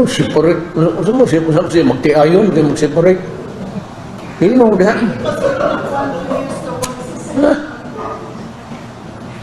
Separate, ano mo siya, kung siya magtiayon, di mag-separate. Hindi mo diha.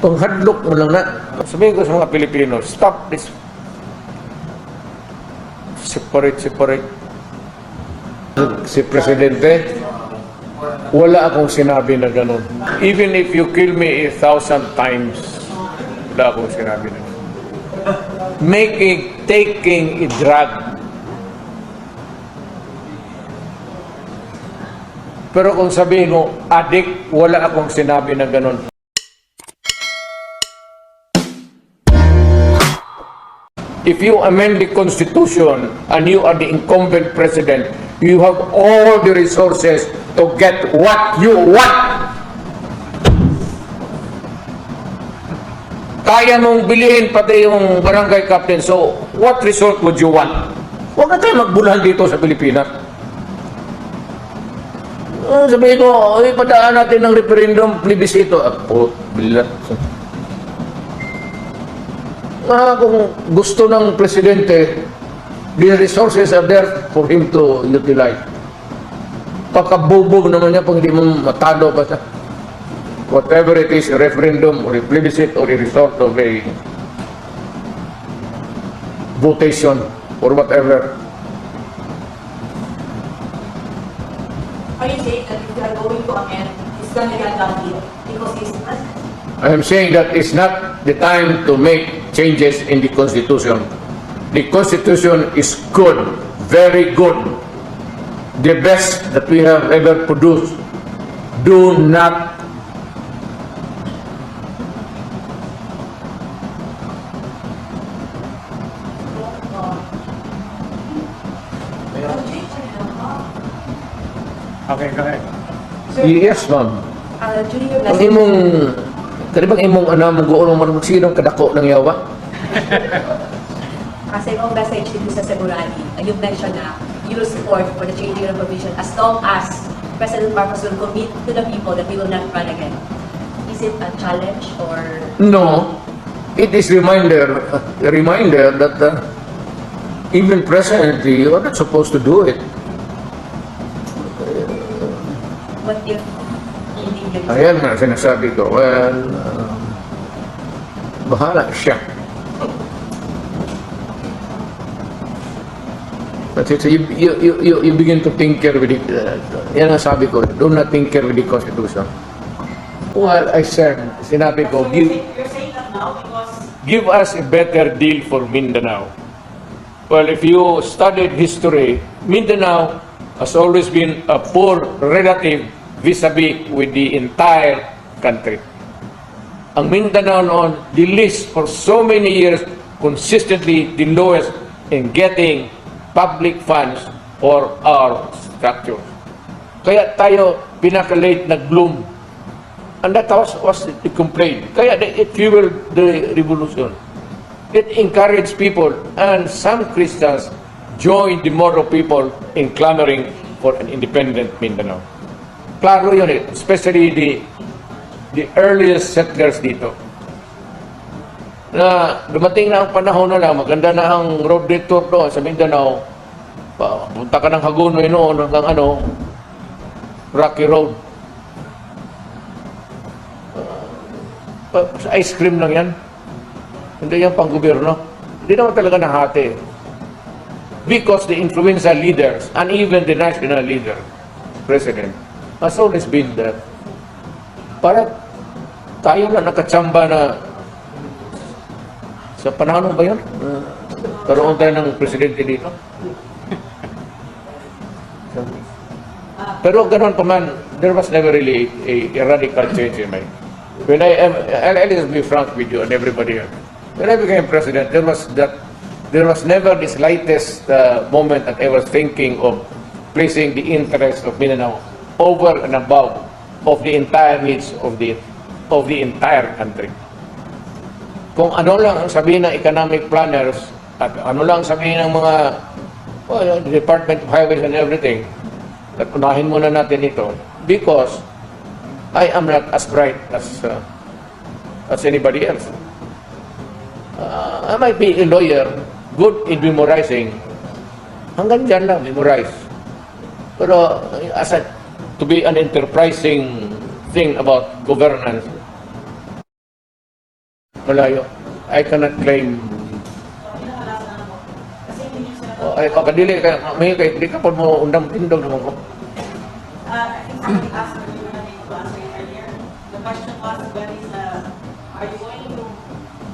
Panghadlok mo lang na. Sabihin ko sa mga Pilipino, stop this. Separate. Si Presidente, wala akong sinabi na ganun. Even if you kill me 1,000 times, wala akong sinabi na ganun. Taking a drug. Pero kung sabihin mo, addict, wala akong sinabi na ganun. If you amend the Constitution and you are the incumbent president, you have all the resources to get what you want. Kaya mong bilihin pati yung barangay captain. So, what result would you want? Huwag na tayo magbulahan dito sa Pilipinas. Sabihin ko, ipadaan natin ng referendum, plebiscito. Bilat. Kung gusto ng presidente, the resources are there for him to utilize. Pagkabubog naman niya pag hindi mo matalo pa siya. Whatever it is, a referendum or a plebiscite or a result of a votation or whatever. Are you saying that if you are going to amend, it's going to get done because he's president? I am saying that it's not the time to make changes in the Constitution. The Constitution is good, very good, the best that we have ever produced. Do not Okay, go ahead. Yes, ma'am. During your Ang last imong, karibang imong mag-uulong magsinong kadako ng yawa? kasi yung message dito sa Segurani, you mentioned na you will support for the changing of provision as long as President Marcos will commit to the people that he will not run again. Is it a challenge or? No. It is a reminder that even presently, you are not supposed to do it. What if hindi niyo? Ayan nga, sinasabi ko, well, bahala siya. But it's, you begin to tinker with it. Yan ang sabi ko, do not tinker with the Constitution. Well, I said, sinabi ko, You're saying that now because give us a better deal for Mindanao. Well, if you studied history, Mindanao has always been a poor relative vis-a-vis with the entire country. Ang Mindanao noon, the least for so many years, consistently the lowest in getting public funds for our structures. Kaya tayo pinaka-late nag-bloom. And that was the complaint. Kaya it fueled the revolution. It encouraged people, and some Christians joined the Moro people in clamoring for an independent Mindanao. Klaro yun eh, especially the earliest settlers dito. Na dumating na ang panahon na lang, maganda na ang road detour doon sa Mindanao. Punta ka ng Hagonoy noon hanggang Rocky Road. Sa ice cream lang yan. Hindi yan pang gobyerno. Hindi naman talaga nahati. Because the influential leaders and even the national leader, president, has always been there. Para tayo na nakatsamba na sa panahon ba yun? Karoon tayo ng presidente dito. Pero ganoon pa man, there was never really a radical change in my. When I'll just be frank with you and everybody else. When I became president, there was never the slightest moment that I was thinking of placing the interest of Mindanao over and above of the entire needs of the entire country. Kung ano lang ang sabihin ng economic planners at ano lang sabihin ng mga the Department of Highways and everything, at unahin muna natin ito because I am not as bright as anybody else. I might be a lawyer, good in memorizing, Hanggang dyan lang, memorize. Pero as a, to be an enterprising thing about governance, malayo. I cannot claim. Ay, pakadili ka, may kay di ka pa mo undang tindog naman ko. I think somebody asked what you were unable to answer it earlier. The question was, when is are you going to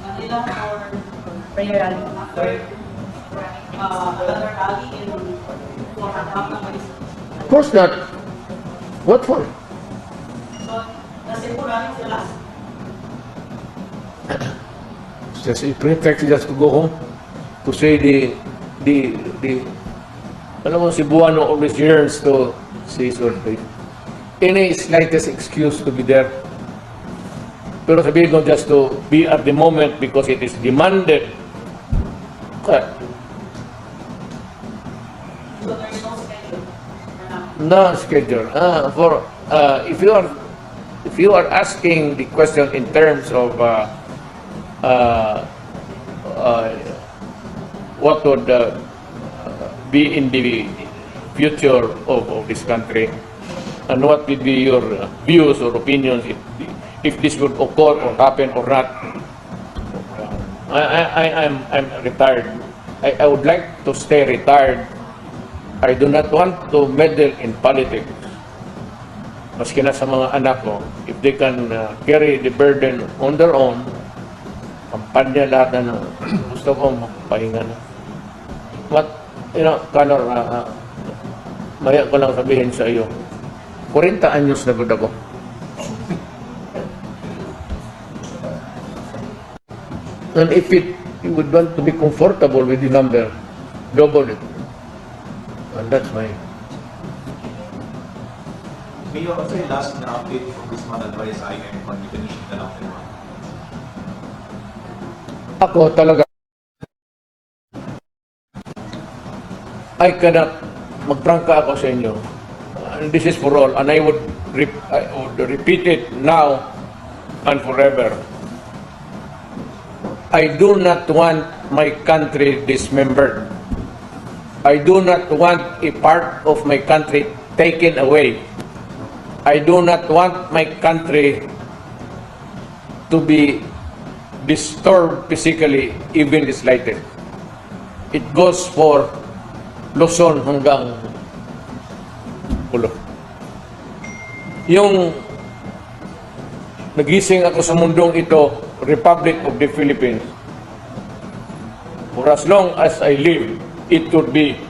Manila or Prayer rally. another rally in for Hapag? Of course not. What for? So, the Cebu rally is the last. Just a pretext just to go home to say the alam mo, Cebuano always yearns to see his own place. Any slightest excuse to be there. Pero sabihin ko just to be at the moment because it is demanded. Kaya, So there is no schedule for now. no schedule. If you are asking the question in terms of what would be in the future of this country, and what would be your views or opinions if this would occur or happen or not. I'm retired. I would like to stay retired. I do not want to meddle in politics. Maski na sa mga anak ko, if they can carry the burden on their own, kampanya lahat na gusto ko magpahinga na. But, Conor, maya ko lang sabihin sa iyo, 40 anyos na gud ako. And if you would want to be comfortable with the number, double it. And that's my... Mayor, what's your last update from this month advice IM on definition na lang? Ako talaga, I cannot, magprangka ako sa inyo. And this is for all, and I would repeat it now and forever. I do not want my country dismembered. I do not want a part of my country taken away. I do not want my country to be disturbed physically, even the slightest. It goes for Luzon hanggang Pulo. Yung nagising ako sa mundong ito, Republic of the Philippines, for as long as I live, it would be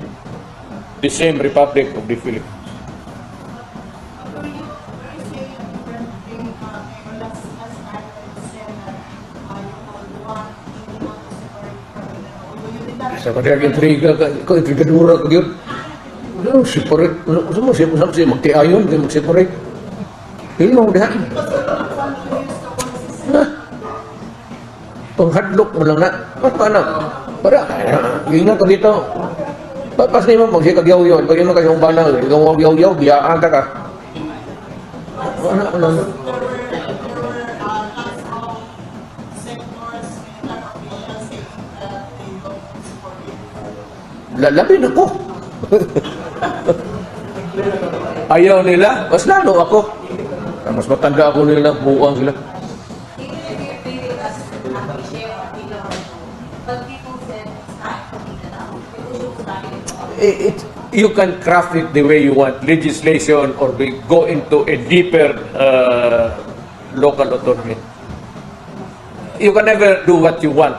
the same Republic of the Philippines. Sa kadang intriga ko intrigadura ko gyud. Ano separate, ano mo siya magtiayon kay mag-separate. Pino diha. Panghadlok mo lang na. Paano? Para ingat ka dito. Papas ni mo magsikagyaw-yaw, pag mo kayong banal, ikaw magyaw-yaw, biyaan ka. Ano? Lalapin ako. Ayaw nila, mas lalo ako. Mas matanda ako nila, buwang sila. You can craft it the way you want, legislation, or go into a deeper local autonomy. You can never do what you want.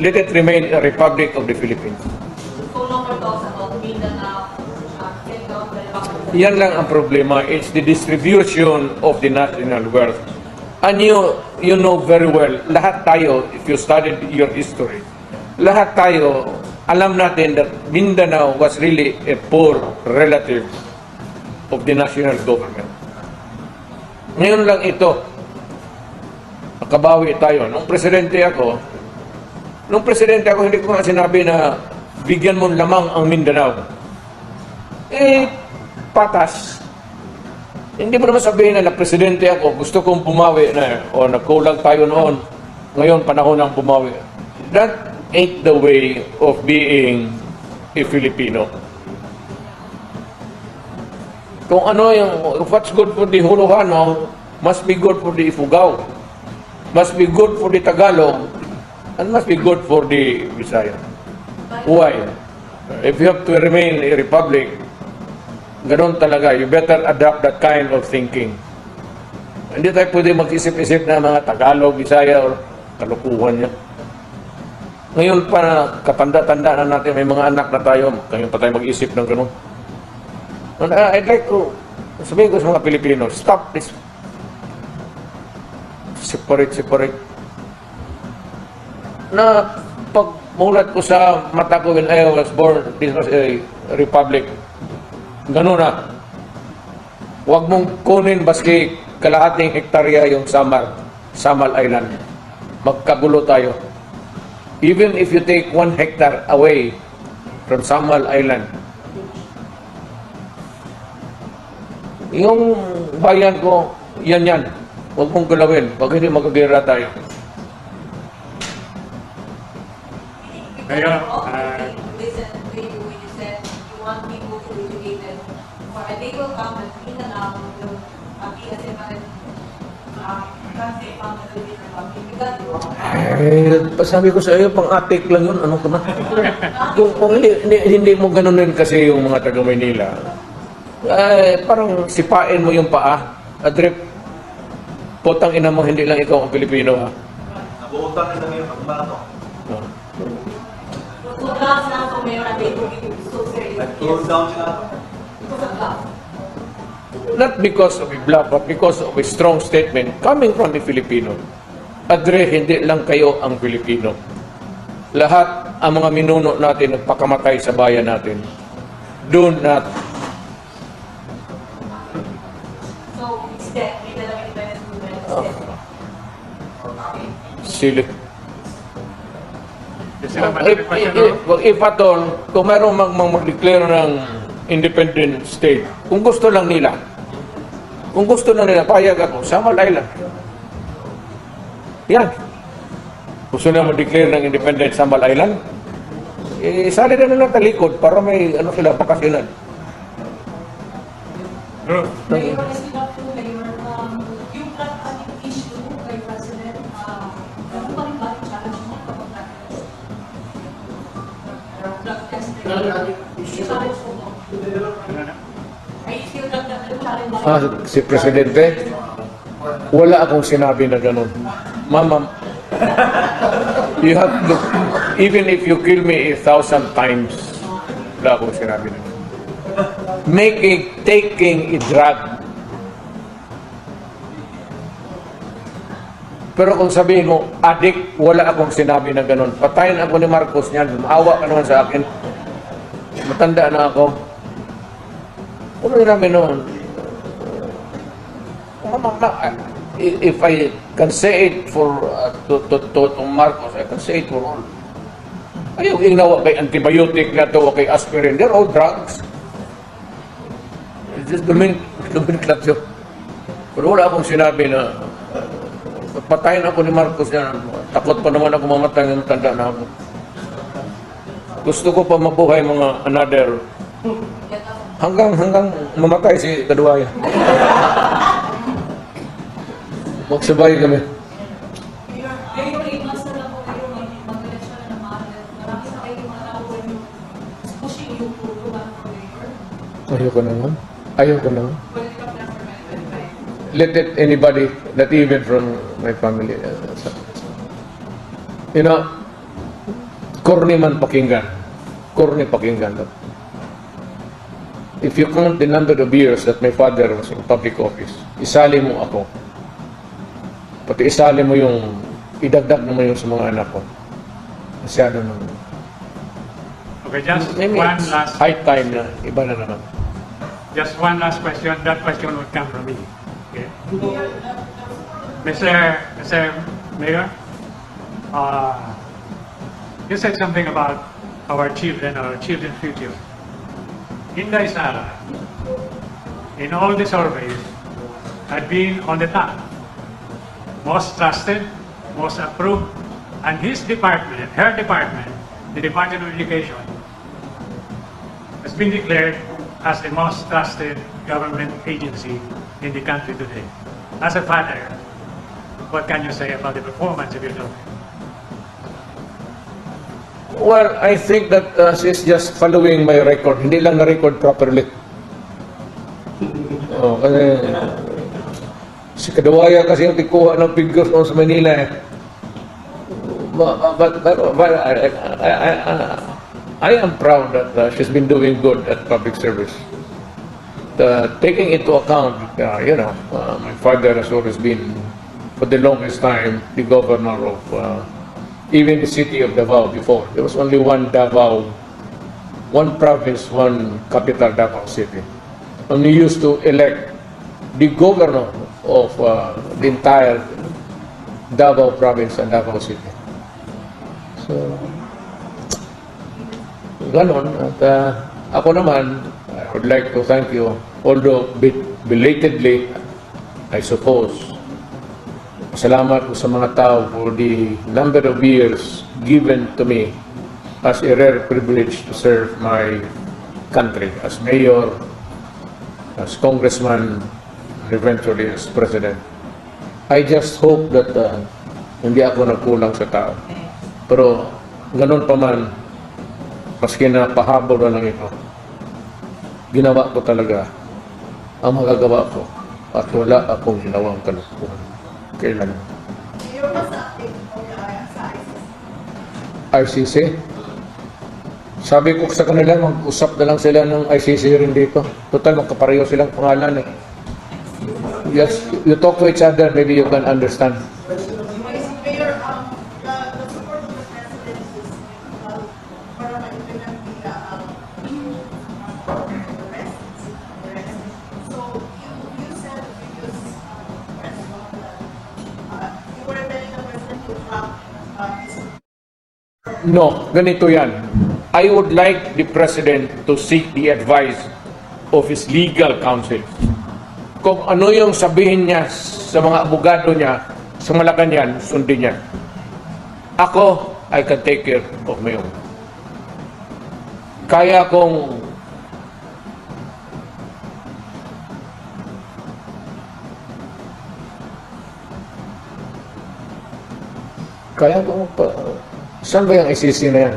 Let it remain a Republic of the Philippines. Yan lang ang problema. It's the distribution of the national wealth. And you know very well, lahat tayo, if you studied your history, lahat tayo, alam natin that Mindanao was really a poor relative of the national government. Ngayon lang ito, nakabawi tayo. Nung presidente ako, hindi ko nga sinabi na bigyan mo lamang ang Mindanao. Patas. Hindi mo naman sabihin na presidente ako, gusto kong bumawi na, o nagkulang tayo noon, ngayon panahon ng bumawi. That ain't the way of being a Filipino. Kung ano yung, what's good for the Ilocano, must be good for the Ifugao. Must be good for the Tagalog, and must be good for the Bisaya. Why? If you have to remain a republic, ganun talaga, you better adopt that kind of thinking. Hindi tayo pwede mag-isip-isip na mga Tagalog, Bisaya, or kalukuhan niya. Ngayon pa na katanda-tanda na natin, may mga anak na tayo, ngayon pa tayo mag-isip ng ganun. And I'd like to sabihin ko sa mga Pilipino, stop this. Separate. Na pagmulat ko sa mata ko when I was born, this was a republic. Ganun na. Huwag mong kunin baski kalahating hektarya yung Samal Island. Magkagulo tayo. Even if you take 1 hectare away from Samal Island, yung bayan ko, yan. Huwag mong galawin. Pag hindi magkagera tayo. Mayor, Listen to you when you said you want people to be educated. For a day will come that Mindanao will be as if country found the Philippine Republic. You got it. Sabi ko sa iyo, pang-atik lang yun. Ano ka na? kung hindi mo ganunin kasi yung mga taga Maynila, parang sipain mo yung paa. Adrip, potang ina mo, hindi lang ikaw ang Pilipino. Ha? Nabuutang na ngayon ang mga No. So class na so Mayor, I think we so serious. Nag-cool down sila. Because of class. Not because of a bluff, but because of a strong statement coming from a Filipino. Adre, hindi lang kayo ang Pilipino. Lahat ang mga minuno natin nagpakamatay sa bayan natin. Do not. So it's that may dalang independence movement. Okay. Silly. Mr. If at all, kung mayroong mag-declare ng independent state, kung gusto lang nila, payag ako, Samal Island. Yan. Gusto na mag-declare ng independent Samal Island? Sali na lang talikod para may sila, bakasyonan. Mayor, honestly not true, Mayor. Yung issue kay President, ano pa rin ba yung challenge mo kapag drug testing? Challenge mo. Are you still challenge? Si Presidente, wala akong sinabi na ganun. Mama, you have to, even if you kill me 1,000 times, wala akong sinabi na ganun. Taking a drug. Pero kung sabihin mo, addict, wala akong sinabi na ganun. Patayin ako ni Marcos niyan, maawa ka naman sa akin. Matanda na ako. Ano yung namin noon? If I can say it for to Marcos, I can say it for all. Ayaw inawa kay antibiotic na to, kay aspirin. They're all drugs. It's just nomenclature. Pero wala akong sinabi na patayin ako ni Marcos niya. Takot pa naman ako mamatay ng tanda na ako. Gusto ko pa mabuhay mga another hanggang mamatay si Kaduaya. Magsabay kami. Mayor, 8 months na lang po kayo mag-election na naman. Marami sa kayo mga tao yung pushing you to run for mayor. Ayoko naman. Political platform. Let it anybody, not even from my family. You know, corny man pakinggan. Corny pakinggan. If you count the number of years that my father was in public office, isali mo ako. Pati isali mo yung, idagdag mo yung sa mga anak ko. Masyado naman. Okay, just Maybe one it's last, high time na, iba na naman. just one last question. That question would come from me. Okay. Mr. Mayor, you said something about our children's future. Inday Sara, in all the surveys, had been on the top, most trusted, most approved, and his department, her department, the Department of Education, has been declared as the most trusted government agency in the country today. As a father, what can you say about the performance of your daughter? Well, I think that she's just following my record. Hindi lang na-record properly. Oh, kasi si Kadawaya kasi yung tikuha ng figures doon sa Manila eh. But I am proud that she's been doing good at public service. Taking into account, my father has always been, for the longest time, the governor of even the city of Davao before. There was only one Davao, one province, one capital, Davao City. And we used to elect the governor of the entire Davao province and Davao City. So, ganon. At ako naman, I would like to thank you, although belatedly, I suppose. Salamat po sa mga tao for the number of years given to me as a rare privilege to serve my country as mayor, as congressman, and eventually as president. I just hope that hindi ako nagkulang sa tao. Pero ganun pa man, maski na pahabol na lang ito, ginawa ko talaga ang magagawa ko at wala akong ginawang kalukuhan. Kailan? Mayor, mas update po sa ICC? ICC. Sabi ko sa kanila, mag-usap na lang sila ng ICC rin dito. Total, magkapareho silang pangalan eh. Yes, you talk to each other, maybe you can understand. Mayor, the support of the president is para ma-implement nila ang arrest. So, you said previous press that you were telling the president to drop his No, ganito yan. I would like the president to seek the advice of his legal counsel. Kung ano yung sabihin niya sa mga abogado niya, sa Malacanang, sundin niya. Ako, I can take care of my own. Kaya kong saan ba yung ICC na yan?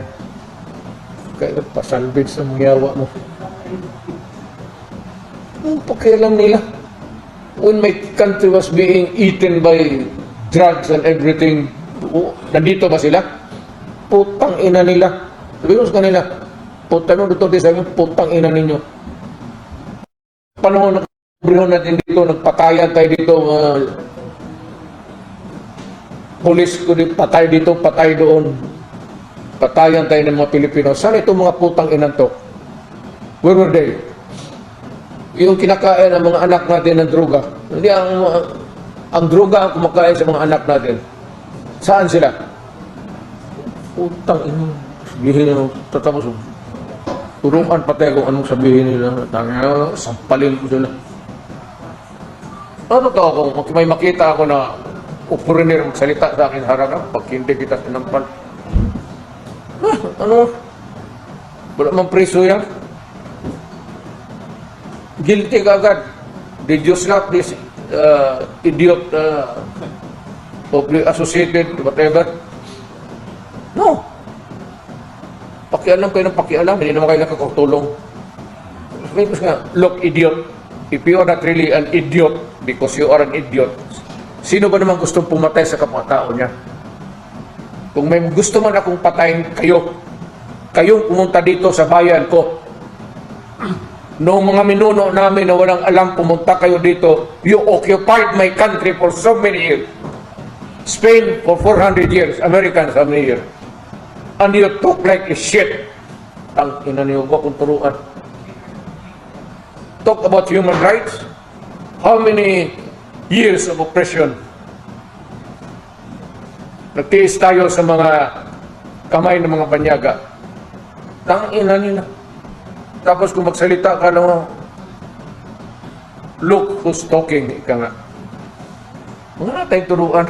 Kaya pasalbid sa mga yawa mo. Anong pakialam nila? When my country was being eaten by drugs and everything, nandito ba sila? Putang ina nila. Sabi ko sa kanila, putang dito sa akin, putang ina ninyo. Panahon na kabrihon natin dito, nagpatayan tayo dito, pulis ko din, patay dito, patay doon. Patayan tayo ng mga Pilipino. Saan itong mga putang inan to? Where were they? Yung kinakain ng mga anak natin ng droga. Hindi ang droga ang kumakain sa mga anak natin. Saan sila? Putang ina. Sabihin nyo, tatapos. Turuan pati kung anong sabihin nila. Tangina, sampalin ko sila. Ano to ako? May makita ako na foreigner magsalita sa akin harapan, pag hindi kita sinampal. Ano? Wala mang preso yan. Guilty ka agad. Did you slap this idiot of the associated, whatever? No. Pakialam kayo ng pakialam, hindi naman kayo nakakatulong. Look, idiot, if you are not really an idiot, because you are an idiot, sino ba naman gustong pumatay sa kapwa-tao niya? Kung may gusto man akong patayin kayo, kayong pumunta dito sa bayan ko. Noong mga minuno namin na walang alam, pumunta kayo dito. You occupied my country for so many years. Spain for 400 years. Americans how many years? And you talk like a shit. Ang ina niyo ko kung turuan. Talk about human rights. How many years of oppression? Nagtiis tayo sa mga kamay ng mga banyaga. Tangina nila. Tapos kung magsalita ka na, look who's talking, ika nga. Wala tayong turuan.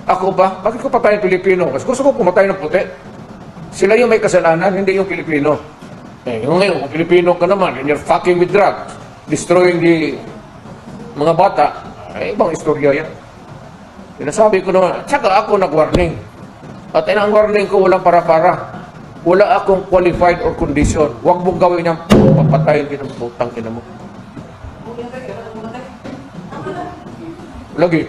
Ako ba? Bakit ko patay ng Pilipino? Kasi gusto ko pumatay ng puti. Sila yung may kasalanan, hindi yung Pilipino. Ngayon, kung Pilipino ka naman, and you're fucking with drugs, destroying the mga bata, ibang istorya yan. Sinasabi ko naman, tsaka ako nag-warning. At ang warning ko, walang para-para. Wala akong qualified or condition. Huwag mong gawin yan, papatayin kita, putang ina mo. Lagi.